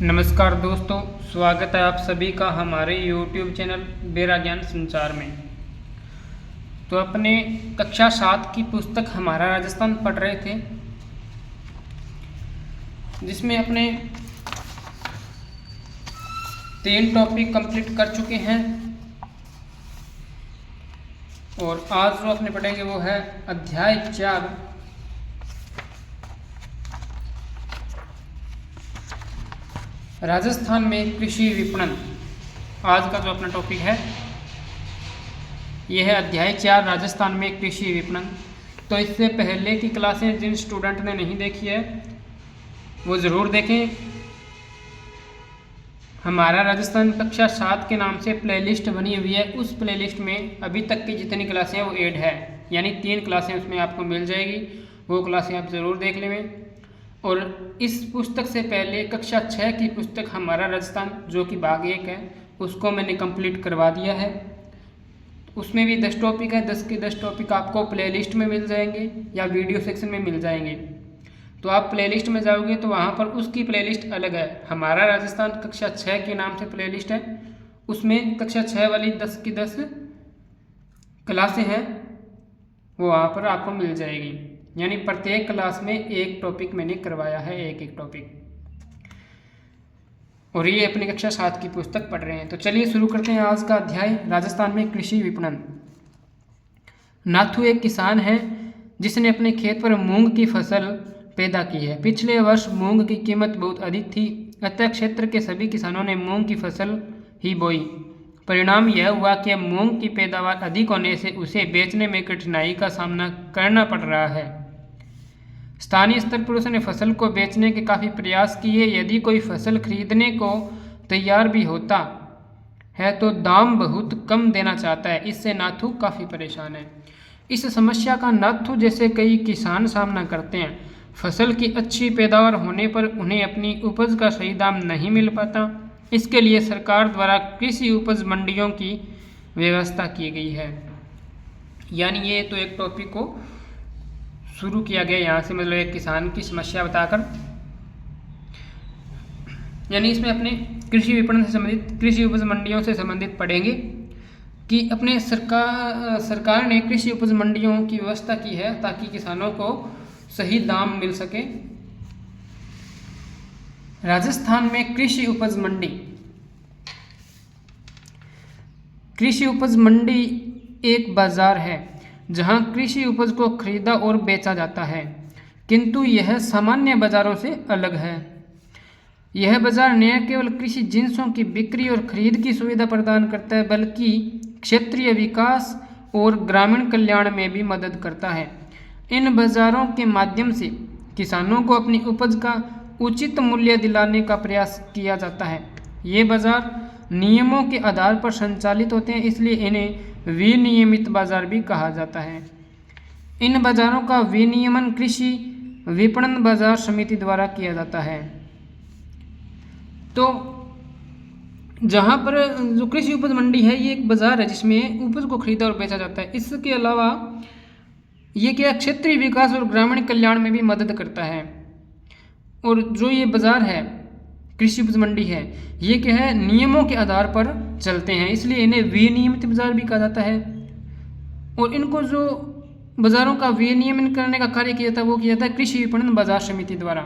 नमस्कार दोस्तों, स्वागत है आप सभी का हमारे YouTube चैनल बेरा ज्ञान संचार में। तो अपने कक्षा 7 की पुस्तक हमारा राजस्थान पढ़ रहे थे, जिसमें अपने 3 टॉपिक कंप्लीट कर चुके हैं और आज जो अपने पढ़ेंगे वो है अध्याय 4 राजस्थान में कृषि विपणन। आज का जो अपना टॉपिक है यह है अध्याय 4 राजस्थान में कृषि विपणन। तो इससे पहले की क्लासें जिन स्टूडेंट ने नहीं देखी है वो ज़रूर देखें। हमारा राजस्थान कक्षा 7 के नाम से प्लेलिस्ट बनी हुई है, उस प्लेलिस्ट में अभी तक की जितनी क्लासें हैं वो ऐड है, यानी 3 क्लासें उसमें आपको मिल जाएगी। वो क्लासें आप ज़रूर देख लें। और इस पुस्तक से पहले कक्षा 6 की पुस्तक हमारा राजस्थान जो कि भाग 1 है उसको मैंने कंप्लीट करवा दिया है। उसमें भी 10 टॉपिक है, 10 के 10 टॉपिक आपको प्लेलिस्ट में मिल जाएंगे या वीडियो सेक्शन में मिल जाएंगे। तो आप प्लेलिस्ट में जाओगे तो वहाँ पर उसकी प्लेलिस्ट अलग है। हमारा राजस्थान कक्षा 6 के नाम से प्लेलिस्ट है, उसमें कक्षा 6 वाली 10 की 10 क्लासें हैं वो वहाँ पर आपको मिल जाएगी। यानी प्रत्येक क्लास में एक टॉपिक मैंने करवाया है, एक टॉपिक। और ये अपनी कक्षा 7 की पुस्तक पढ़ रहे हैं। तो चलिए शुरू करते हैं आज का अध्याय राजस्थान में कृषि विपणन। नाथू एक किसान है जिसने अपने खेत पर मूंग की फसल पैदा की है। पिछले वर्ष मूंग की कीमत बहुत अधिक थी, अतः क्षेत्र के सभी किसानों ने मूंग की फसल ही बोई। परिणाम यह हुआ कि मूंग की पैदावार अधिक होने से उसे बेचने में कठिनाई का सामना करना पड़ रहा है। स्थानीय स्तर पर उसने फसल को बेचने के काफ़ी प्रयास किए। यदि कोई फसल खरीदने को तैयार भी होता है तो दाम बहुत कम देना चाहता है। इससे नाथू काफ़ी परेशान है। इस समस्या का नाथू जैसे कई किसान सामना करते हैं। फसल की अच्छी पैदावार होने पर उन्हें अपनी उपज का सही दाम नहीं मिल पाता। इसके लिए सरकार द्वारा कृषि उपज मंडियों की व्यवस्था की गई है। यानी ये तो एक टॉपिक को शुरू किया गया यहाँ से, मतलब एक किसान की समस्या बताकर। यानी इसमें अपने कृषि विपणन से संबंधित, कृषि उपज मंडियों से संबंधित पढ़ेंगे कि अपने सरकार ने कृषि उपज मंडियों की व्यवस्था की है ताकि किसानों को सही दाम मिल सके। राजस्थान में कृषि उपज मंडी। कृषि उपज मंडी एक बाजार है जहां कृषि उपज को खरीदा और बेचा जाता है, किंतु यह सामान्य बाजारों से अलग है। यह बाजार न केवल कृषि जिन्सों की बिक्री और खरीद की सुविधा प्रदान करता है बल्कि क्षेत्रीय विकास और ग्रामीण कल्याण में भी मदद करता है। इन बाजारों के माध्यम से किसानों को अपनी उपज का उचित मूल्य दिलाने का प्रयास किया जाता है। ये बाजार नियमों के आधार पर संचालित होते हैं, इसलिए इन्हें विनियमित बाजार भी कहा जाता है। इन बाजारों का विनियमन कृषि विपणन बाजार समिति द्वारा किया जाता है। तो जहाँ पर जो कृषि उपज मंडी है ये एक बाजार है जिसमें उपज को खरीदा और बेचा जाता है। इसके अलावा ये क्या क्षेत्रीय विकास और ग्रामीण कल्याण में भी मदद करता है। और जो ये बाजार है कृषि उपज मंडी है ये क्या है, नियमों के आधार पर चलते हैं, इसलिए इन्हें विनियमित बाजार भी कहा जाता है। और इनको जो बाजारों का विनियमन करने का कार्य किया जाता है वो किया जाता है कृषि विपणन बाजार समिति द्वारा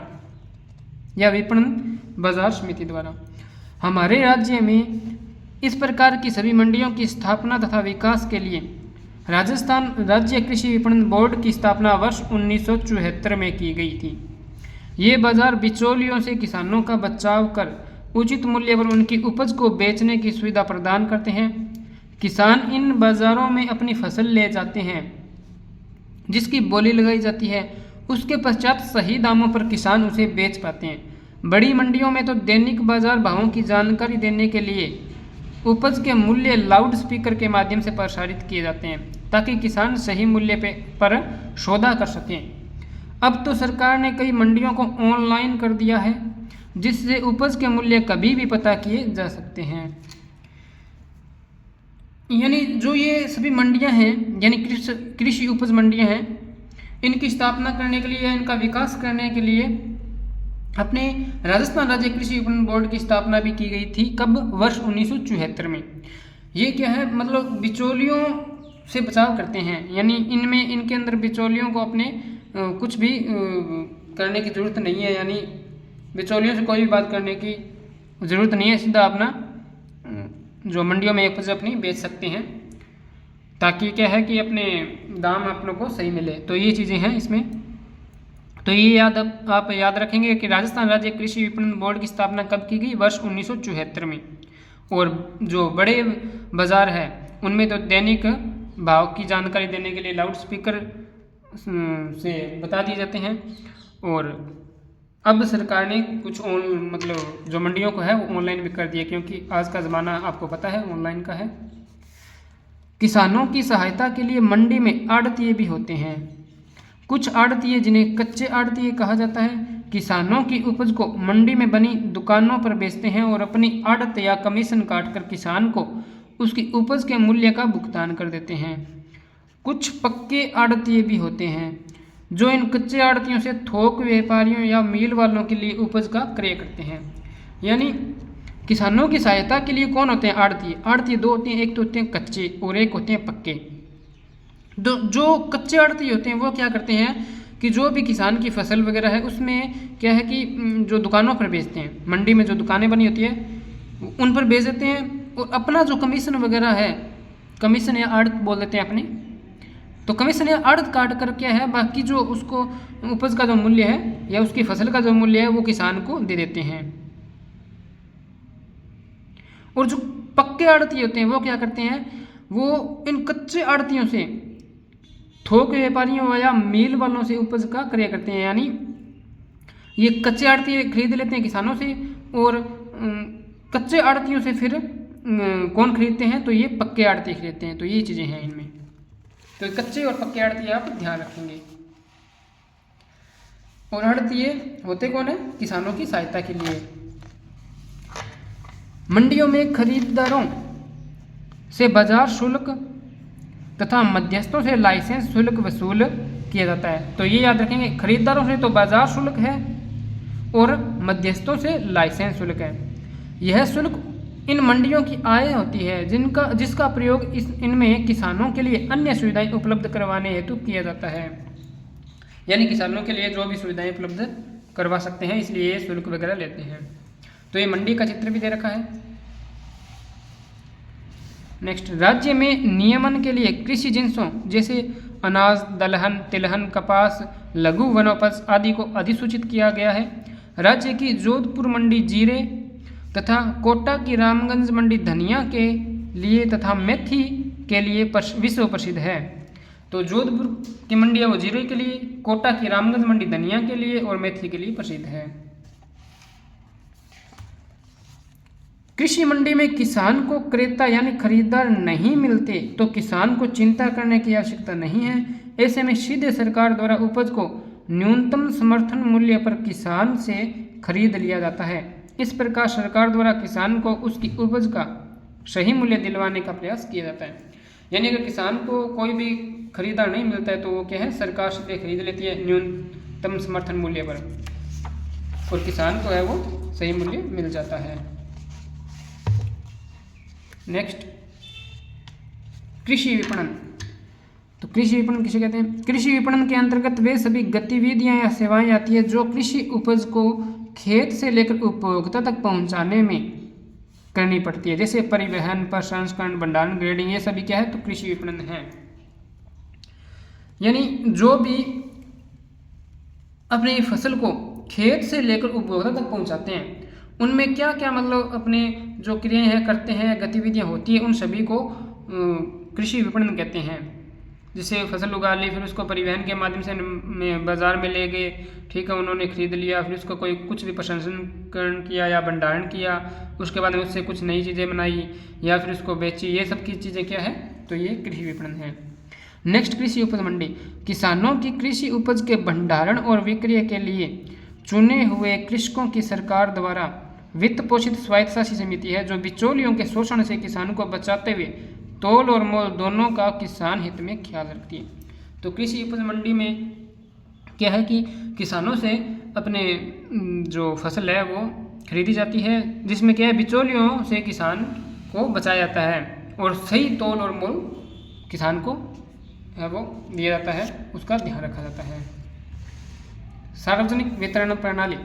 या विपणन बाजार समिति द्वारा। हमारे राज्य में इस प्रकार की सभी मंडियों की स्थापना तथा विकास के लिए राजस्थान राज्य कृषि विपणन बोर्ड की स्थापना वर्ष 1974 में की गई थी। ये बाजार बिचौलियों से किसानों का बचाव कर उचित मूल्य पर उनकी उपज को बेचने की सुविधा प्रदान करते हैं। किसान इन बाजारों में अपनी फसल ले जाते हैं जिसकी बोली लगाई जाती है, उसके पश्चात सही दामों पर किसान उसे बेच पाते हैं। बड़ी मंडियों में तो दैनिक बाजार भावों की जानकारी देने के लिए उपज के मूल्य लाउड स्पीकर के माध्यम से प्रसारित किए जाते हैं ताकि किसान सही मूल्य पर सौदा कर सकें। अब तो सरकार ने कई मंडियों को ऑनलाइन कर दिया है जिससे उपज के मूल्य कभी भी पता किए जा सकते हैं। यानी जो ये सभी मंडियां हैं यानी कृषि उपज मंडियां हैं, इनकी स्थापना करने के लिए या इनका विकास करने के लिए अपने राजस्थान राज्य कृषि विपणन बोर्ड की स्थापना भी की गई थी। कब? वर्ष 1974 में। ये क्या है, मतलब बिचौलियों से बचाव करते हैं, यानी इनमें इनके अंदर बिचौलियों को अपने कुछ भी करने की ज़रूरत नहीं है, यानी बिचौलियों से कोई भी बात करने की ज़रूरत नहीं है। सीधा अपना जो मंडियों में उपज अपनी बेच सकते हैं, ताकि क्या है कि अपने दाम अपनों को सही मिले। तो ये चीज़ें हैं इसमें। तो ये आप याद रखेंगे कि राजस्थान राज्य कृषि विपणन बोर्ड की स्थापना कब की गई? वर्ष 1974 में। और जो बड़े बाज़ार है उनमें तो दैनिक भाव की जानकारी देने के लिए लाउड स्पीकर से बता दिए जाते हैं। और अब सरकार ने कुछ मतलब जो मंडियों को है वो ऑनलाइन भी कर दिया, क्योंकि आज का ज़माना आपको पता है ऑनलाइन का है। किसानों की सहायता के लिए मंडी में आड़तिए भी होते हैं। कुछ आड़तिए, जिन्हें कच्चे आड़तिए कहा जाता है, किसानों की उपज को मंडी में बनी दुकानों पर बेचते हैं और अपनी आड़त या कमीशन काटकर किसान को उसकी उपज के मूल्य का भुगतान कर देते हैं। कुछ पक्के आड़तिए भी होते हैं जो इन कच्चे आड़तियों से थोक व्यापारियों या मिल वालों के लिए उपज का क्रय करते हैं। यानी किसानों की सहायता के लिए कौन होते हैं? आड़तिए। आड़तिए दो होते हैं, एक तो होते हैं कच्चे और एक होते हैं पक्के। जो कच्चे आड़ती होते हैं वो क्या करते हैं कि जो भी किसान की फसल वगैरह है उसमें क्या है कि जो दुकानों पर बेचते हैं, मंडी में जो दुकानें बनी होती है उन पर बेच देते हैं, और अपना जो कमीशन वगैरह है, कमीशन या आड़त बोल देते हैं अपनी, तो कमीशन या आड़त काट कर क्या है बाकी जो उसको उपज का जो मूल्य है या उसकी फसल का जो मूल्य है वो किसान को दे देते हैं। और जो पक्के आड़ती होते हैं वो क्या करते हैं, वो इन कच्चे आड़तियों से थोक व्यापारियों या मिल वालों से उपज का क्रय करते हैं। यानी ये कच्चे आड़ती खरीद लेते हैं किसानों से, और कच्चे आड़तियों से फिर कौन खरीदते हैं? तो ये पक्के आड़ती खरीदते हैं। तो ये चीज़ें हैं इनमें। तो कच्चे और पक्के आड़ती आप ध्यान रखेंगे। और आड़तिए होते कौन है? किसानों की सहायता के लिए। मंडियों में खरीदारों से बाजार शुल्क तथा मध्यस्थों से लाइसेंस शुल्क वसूल किया जाता है। तो ये याद रखेंगे, खरीदारों से तो बाजार शुल्क है और मध्यस्थों से लाइसेंस शुल्क है। यह शुल्क इन मंडियों की आय होती है जिसका प्रयोग इनमें किसानों के लिए अन्य सुविधाएं उपलब्ध करवाने हेतु किया जाता है। यानी किसानों के लिए जो भी सुविधाएं उपलब्ध करवा सकते हैं, इसलिए ये शुल्क वगैरह लेते हैं। तो ये मंडी का चित्र भी दे रखा है। नेक्स्ट, राज्य में नियमन के लिए कृषि जिन्सों जैसे अनाज, दलहन, तिलहन, कपास, लघु वनोपज आदि को अधिसूचित किया गया है। राज्य की जोधपुर मंडी जीरे तथा कोटा की रामगंज मंडी धनिया के लिए तथा मेथी के लिए विश्व प्रसिद्ध है। तो जोधपुर की मंडी है वो जीरे के लिए, कोटा की रामगंज मंडी धनिया के लिए और मेथी के लिए प्रसिद्ध है। कृषि मंडी में किसान को क्रेता यानी खरीदार नहीं मिलते तो किसान को चिंता करने की आवश्यकता नहीं है। ऐसे में सीधे सरकार द्वारा उपज को न्यूनतम समर्थन मूल्य पर किसान से खरीद लिया जाता है। इस प्रकार सरकार द्वारा किसान को उसकी उपज का सही मूल्य दिलवाने का प्रयास किया जाता है। यानी अगर किसान को कोई भी खरीदार नहीं मिलता है तो वो क्या है, सरकार से खरीद लेती है न्यूनतम समर्थन मूल्य पर, और किसान को है वो सही मूल्य मिल जाता है। नेक्स्ट, कृषि विपणन। तो कृषि विपणन किसे कहते हैं? कृषि विपणन के अंतर्गत वे सभी गतिविधियां या सेवाएं आती है जो कृषि उपज को खेत से लेकर उपभोक्ता तक पहुंचाने में करनी पड़ती है, जैसे परिवहन, प्रसंस्करण, भंडारण, ग्रेडिंग, ये सभी क्या है? तो कृषि विपणन है। यानी जो भी अपनी फसल को खेत से लेकर उपभोक्ता तक पहुंचाते हैं उनमें क्या क्या मतलब अपने जो क्रियाएं हैं करते हैं, गतिविधियां होती है, उन सभी को कृषि विपणन कहते हैं। जैसे फसल उगा ली, फिर उसको परिवहन के माध्यम से बाजार में ले गए, ठीक है, उन्होंने खरीद लिया, फिर उसको कोई कुछ भी प्रसंस्करण किया या भंडारण किया, उसके बाद में उससे कुछ नई चीज़ें बनाई या फिर उसको बेची, ये सब की चीज़ें क्या है? तो ये कृषि विपणन है। नेक्स्ट, कृषि उपज मंडी। किसानों की कृषि उपज के भंडारण और विक्रय के लिए चुने हुए कृषकों की सरकार द्वारा वित्त पोषित स्वायत्तशासी समिति है जो बिचौलियों के शोषण से किसानों को बचाते हुए तोल और मोल दोनों का किसान हित में ख्याल रखती है। तो कृषि उपज मंडी में क्या है कि किसानों से अपने जो फसल है वो खरीदी जाती है, जिसमें क्या है बिचौलियों से किसान को बचाया जाता है और सही तोल और मोल किसान को है वो दिया जाता है, उसका ध्यान रखा जाता है। सार्वजनिक वितरण प्रणाली,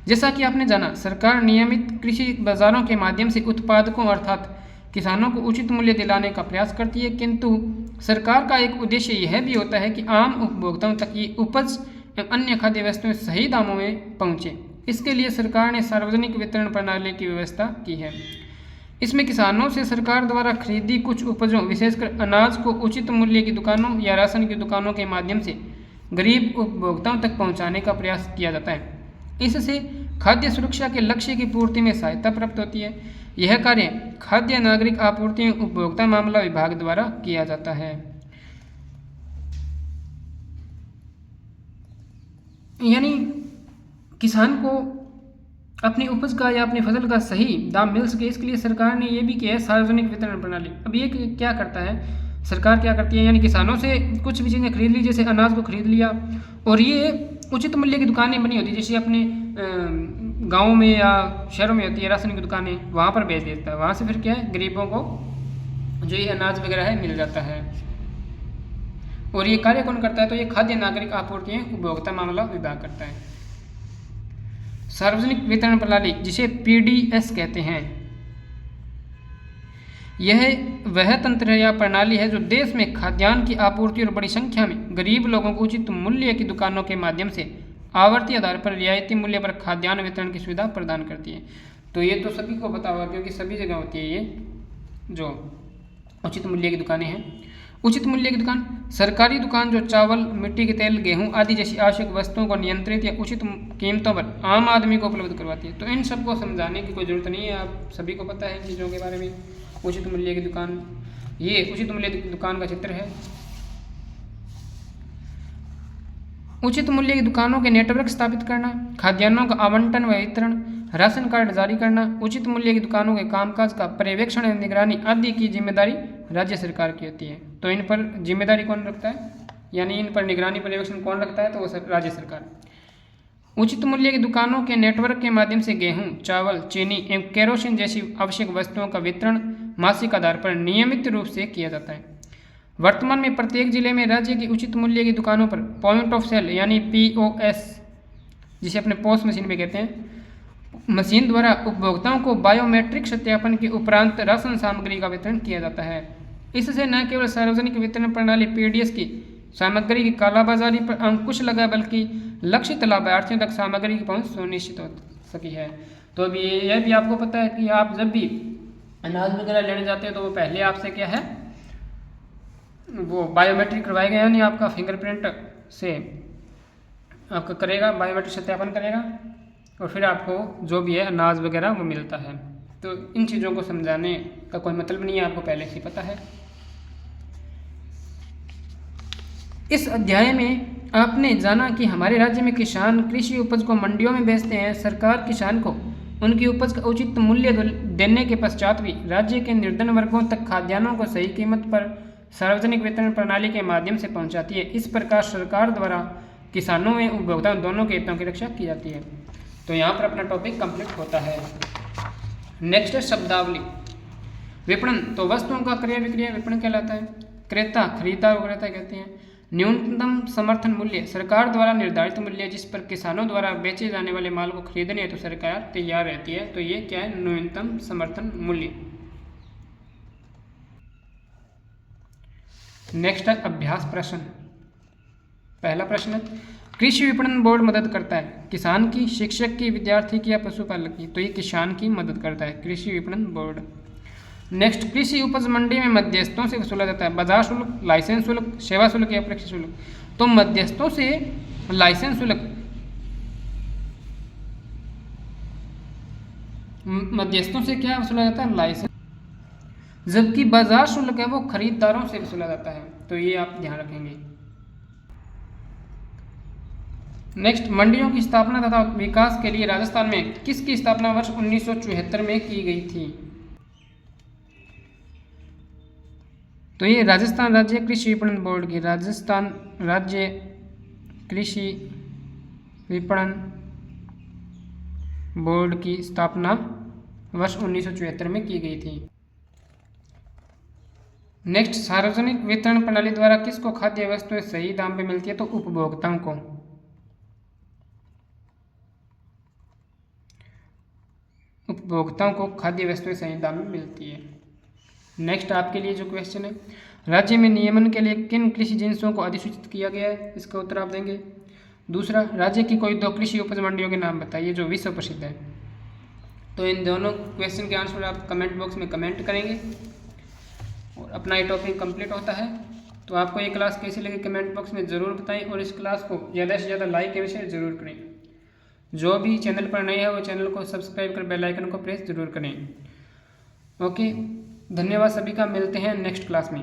जैसा कि आपने जाना, सरकार नियमित कृषि बाजारों के माध्यम से उत्पादकों अर्थात किसानों को उचित मूल्य दिलाने का प्रयास करती है, किंतु सरकार का एक उद्देश्य यह भी होता है कि आम उपभोक्ताओं तक ये उपज एवं अन्य खाद्य वस्तुएं सही दामों में पहुंचे। इसके लिए सरकार ने सार्वजनिक वितरण प्रणाली की व्यवस्था की है। इसमें किसानों से सरकार द्वारा खरीदी कुछ उपजों, विशेषकर अनाज को उचित मूल्य की दुकानों या राशन की दुकानों के माध्यम से गरीब उपभोक्ताओं तक पहुंचाने का प्रयास किया जाता है। इससे खाद्य सुरक्षा के लक्ष्य की पूर्ति में सहायता प्राप्त होती है। यह कार्य खाद्य नागरिक आपूर्ति एवं उपभोक्ता मामला विभाग द्वारा किया जाता है। यानी किसान को अपनी उपज का या अपनी फसल का सही दाम मिल सके, इसके लिए सरकार ने ये भी किया है सार्वजनिक वितरण प्रणाली। अब ये क्या करता है, सरकार क्या करती है, यानी किसानों से कुछ भी चीज़ें खरीद ली, जैसे अनाज को खरीद लिया और ये उचित मूल्य की दुकानें बनी होती है, जैसे अपने गाँव में या शहरों में होती है राशन की दुकानें, वहाँ पर बेच देता है। वहाँ से फिर क्या है गरीबों को जो ये अनाज वगैरह है मिल जाता है। और ये कार्य कौन करता है, तो ये खाद्य नागरिक आपूर्ति एवं उपभोक्ता मामला विभाग करता है। सार्वजनिक वितरण प्रणाली, जिसे पीडीएस कहते हैं, यह वह तंत्र या प्रणाली है जो देश में खाद्यान्न की आपूर्ति और बड़ी संख्या में गरीब लोगों को उचित मूल्य की दुकानों के माध्यम से आवर्ती आधार पर रियायती मूल्य पर खाद्यान्न वितरण की सुविधा प्रदान करती है। तो ये तो सभी को पता होगा, क्योंकि सभी जगह होती है ये जो उचित मूल्य की दुकानें हैं। उचित मूल्य की दुकान, सरकारी दुकान जो चावल, मिट्टी के तेल, गेहूं आदि जैसी आवश्यक वस्तुओं को नियंत्रित या उचित कीमतों पर आम आदमी को उपलब्ध करवाती है। तो इन सबको समझाने की कोई ज़रूरत नहीं है, आप सभी को पता है इन चीज़ों के बारे में। उचित मूल्य की दुकान, ये उचित मूल्य की दुकान का चित्र है। उचित मूल्य की दुकानों के नेटवर्क स्थापित करना, खाद्यान्नों का आवंटन व वितरण, राशन कार्ड जारी करना, उचित मूल्य की दुकानों के कामकाज का पर्यवेक्षण एवं निगरानी आदि की जिम्मेदारी राज्य सरकार की होती है। तो इन पर जिम्मेदारी कौन रखता है, यानी इन पर निगरानी पर्यवेक्षण कौन रखता है, तो वो राज्य सरकार। उचित मूल्य की दुकानों के नेटवर्क के माध्यम से गेहूं, चावल, चीनी एवं केरोसिन जैसी आवश्यक वस्तुओं का वितरण मासिक आधार पर नियमित रूप से किया जाता है। वर्तमान में प्रत्येक जिले में राज्य की उचित मूल्य की दुकानों पर पॉइंट ऑफ सेल यानी पीओएस, जिसे अपने पोस्ट मशीन में कहते हैं, मशीन द्वारा उपभोक्ताओं को बायोमेट्रिक सत्यापन के उपरांत राशन सामग्री का वितरण किया जाता है। इससे न केवल सार्वजनिक वितरण प्रणाली पीडीएस की सामग्री की कालाबाजारी पर अंकुश लगा, बल्कि लक्षित लाभार्थियों तक सामग्री की पहुंच सुनिश्चित हो सकी है। तो अभी यह भी आपको पता है कि आप जब भी अनाज वगैरह लेने जाते हैं तो वो पहले आपसे क्या है, वो बायोमेट्रिक करवाएगा, यानी आपका फिंगरप्रिंट से आपका करेगा, बायोमेट्रिक सत्यापन करेगा और फिर आपको जो भी है अनाज वगैरह वो मिलता है। तो इन चीज़ों को समझाने का कोई मतलब नहीं है, आपको पहले से पता है। इस अध्याय में आपने जाना कि हमारे राज्य में किसान कृषि उपज को मंडियों में बेचते हैं। सरकार किसान को उनकी उपज का उचित मूल्य देने के पश्चात भी राज्य के निर्धन वर्गों तक खाद्यान्नों को सही कीमत पर सार्वजनिक वितरण प्रणाली के माध्यम से पहुंचाती है। इस प्रकार सरकार द्वारा किसानों एवं उपभोक्ताओं दोनों के हितों की रक्षा की जाती है। तो यहाँ पर अपना टॉपिक कंप्लीट होता है। नेक्स्ट है शब्दावली। विपणन, तो वस्तुओं का क्रय विक्रय विपणन कहलाता है। क्रेता, खरीदार और विक्रेता कहते हैं। न्यूनतम समर्थन मूल्य, सरकार द्वारा निर्धारित मूल्य जिस पर किसानों द्वारा बेचे जाने वाले माल को खरीदने हेतु सरकार तैयार रहती है। तो ये क्या है, न्यूनतम समर्थन मूल्य। नेक्स्ट है अभ्यास प्रश्न। पहला प्रश्न, कृषि विपणन बोर्ड मदद करता है किसान की, शिक्षक की, विद्यार्थी की या पशुपालक की। तो ये किसान की मदद करता है कृषि विपणन बोर्ड। नेक्स्ट, कृषि उपज मंडी में मध्यस्थों से वसूला जाता है बाजार शुल्क, लाइसेंस शुल्क, सेवा शुल्क या प्रत्यक्ष शुल्क। तो मध्यस्थों से लाइसेंस शुल्क, मध्यस्थों से क्या वसूला जाता है, लाइसेंस, जबकि बाजार शुल्क है वो खरीदारों से वसूला जाता है। तो ये आप ध्यान रखेंगे। नेक्स्ट, मंडियों की स्थापना तथा विकास के लिए राजस्थान में किसकी स्थापना वर्ष 1974 में की गई थी। तो ये राजस्थान राज्य कृषि विपणन बोर्ड की, राजस्थान राज्य कृषि विपणन बोर्ड की स्थापना वर्ष 1974 में की गई थी। नेक्स्ट, सार्वजनिक वितरण प्रणाली द्वारा किसको खाद्य वस्तुएं सही दाम पे मिलती है? तो उपभोक्ताओं को। उपभोक्ताओं को खाद्य वस्तुएं सही दाम में मिलती है। नेक्स्ट आपके लिए जो क्वेश्चन है, राज्य में नियमन के लिए किन कृषि जिन्सों को अधिसूचित किया गया है? इसका उत्तर आप देंगे। दूसरा, राज्य की कोई 2 कृषि उपज मंडियों के नाम बताइए जो विश्व प्रसिद्ध है। तो इन दोनों क्वेश्चन के आंसर आप कमेंट बॉक्स में कमेंट करेंगे और अपना ये टॉपिक कंप्लीट होता है। तो आपको ये क्लास कैसी लगी कमेंट बॉक्स में ज़रूर बताएं और इस क्लास को ज़्यादा से ज़्यादा लाइक एवं शेयर जरूर करें। जो भी चैनल पर नए है वो चैनल को सब्सक्राइब कर बेल आइकन को प्रेस जरूर करें। ओके, धन्यवाद सभी का, मिलते हैं नेक्स्ट क्लास में।